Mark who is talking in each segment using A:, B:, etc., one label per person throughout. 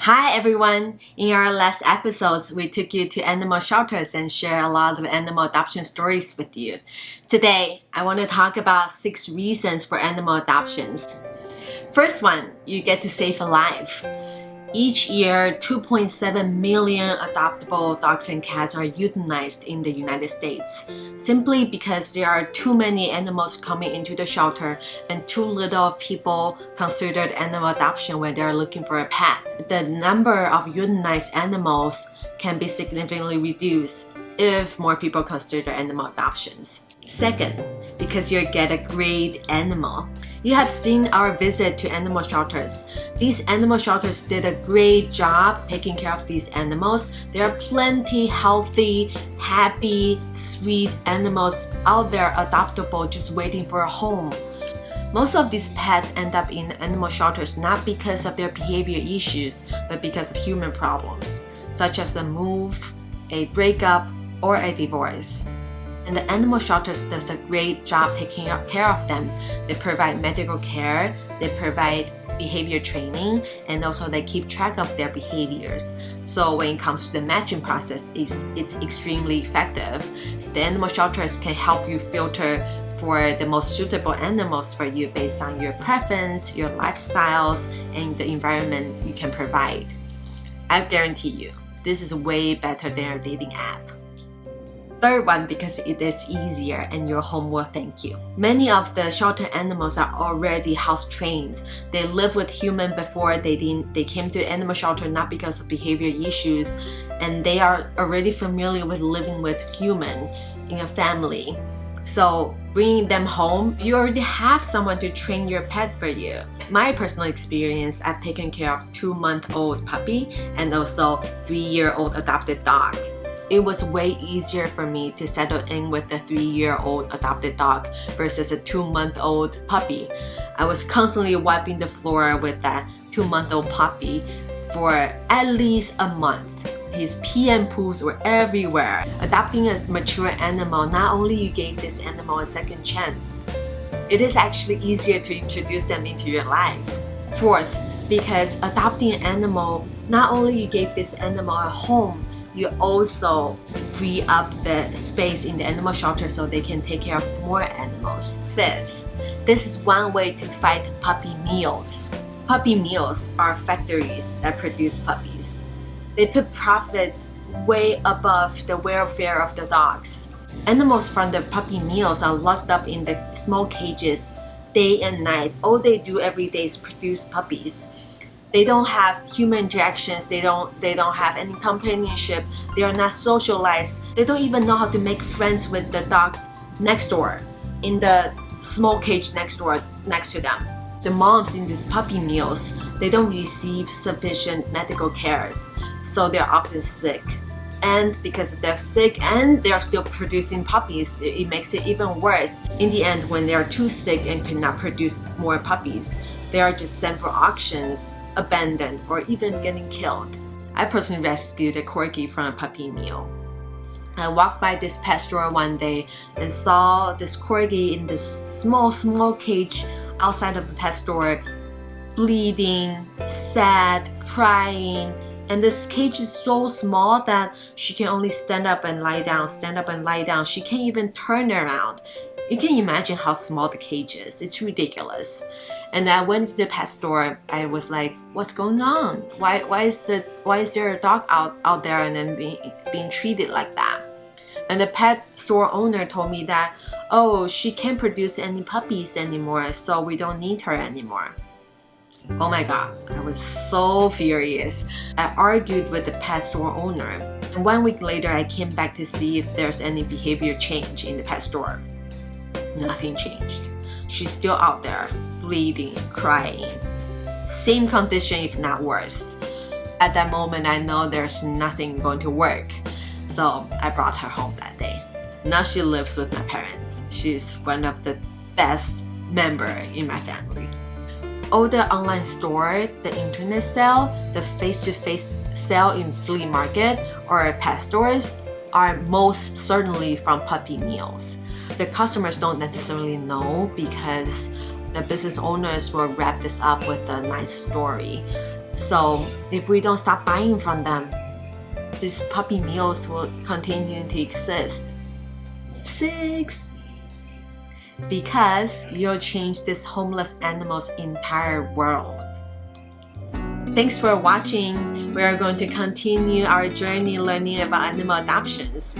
A: Hi everyone! In our last episodes, we took you to animal shelters and share a lot of animal adoption stories with you. Today, I want to talk about 6 reasons for animal adoptions. First one, you get to save a life. Each year, 2.7 million adoptable dogs and cats are euthanized in the United States, simply because there are too many animals coming into the shelter and too little people considered animal adoption when they're looking for a pet. The number of euthanized animals can be significantly reduced if more people consider animal adoptions. Second, because you get a great animal. You have seen our visit to animal shelters. These animal shelters did a great job taking care of these animals. There are plenty healthy, happy, sweet animals out there adoptable just waiting for a home. Most of these pets end up in animal shelters not because of their behavior issues, but because of human problems, such as a move, a breakup, or a divorce. And the animal shelters does a great job taking care of them. They provide medical care, they provide behavior training, and also they keep track of their behaviors. So when it comes to the matching process, it's extremely effective. The animal shelters can help you filter for the most suitable animals for you based on your preference, your lifestyles, and the environment you can provide. I guarantee you, this is way better than a dating app. Third one, because it is easier and your home will thank you. Many of the shelter animals are already house trained. They lived with humans before they came to animal shelter not because of behavior issues, and they are already familiar with living with human in a family. So bringing them home, you already have someone to train your pet for you. My personal experience, I've taken care of 2-month-old puppy and also 3-year-old adopted dog. It was way easier for me to settle in with a 3-year-old adopted dog versus a 2-month-old puppy. I was constantly wiping the floor with that 2-month-old puppy for at least a month. His pee and poos were everywhere. Adopting a mature animal, not only you gave this animal a second chance, it is actually easier to introduce them into your life. Fourth, because adopting an animal, not only you gave this animal a home, you also free up the space in the animal shelter so they can take care of more animals. Fifth, this is one way to fight puppy mills. Puppy mills are factories that produce puppies. They put profits way above the welfare of the dogs. Animals from the puppy mills are locked up in the small cages day and night. All they do every day is produce puppies. They don't have human interactions, they don't have any companionship, they are not socialized, they don't even know how to make friends with the dogs next door, in the small cage next door, next to them. The moms in these puppy mills, they don't receive sufficient medical cares, so they're often sick. And because they're sick and they're still producing puppies, it makes it even worse. In the end, when they're too sick and cannot produce more puppies, they are just sent for auctions, abandoned, or even getting killed. I personally rescued a corgi from a puppy mill. I walked by this pet store one day and saw this corgi in this small cage outside of the pet store, bleeding, sad, crying, and this cage is so small that she can only stand up and lie down. She can't even turn around. You can imagine how small the cage is. It's ridiculous. And I went to the pet store. I was like, what's going on? Why is there a dog out there and then being treated like that? And the pet store owner told me that, oh, she can't produce any puppies anymore, so we don't need her anymore. Oh my god, I was so furious. I argued with the pet store owner. And 1 week later, I came back to see if there's any behavior change in the pet store. Nothing changed. She's still out there, bleeding, crying. Same condition, if not worse. At that moment, I know there's nothing going to work. So I brought her home that day. Now she lives with my parents. She's one of the best members in my family. All the online store, the internet sale, the face-to-face sale in flea market or pet stores are most certainly from puppy mills. The customers don't necessarily know because the business owners will wrap this up with a nice story. So if we don't stop buying from them, these puppy mills will continue to exist. 6. Because you'll change this homeless animal's entire world. Thanks for watching. We are going to continue our journey learning about animal adoptions.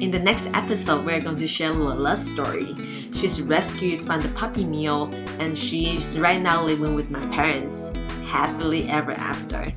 A: In the next episode, we're going to share Lola's story. She's rescued from the puppy mill and she's right now living with my parents, happily ever after.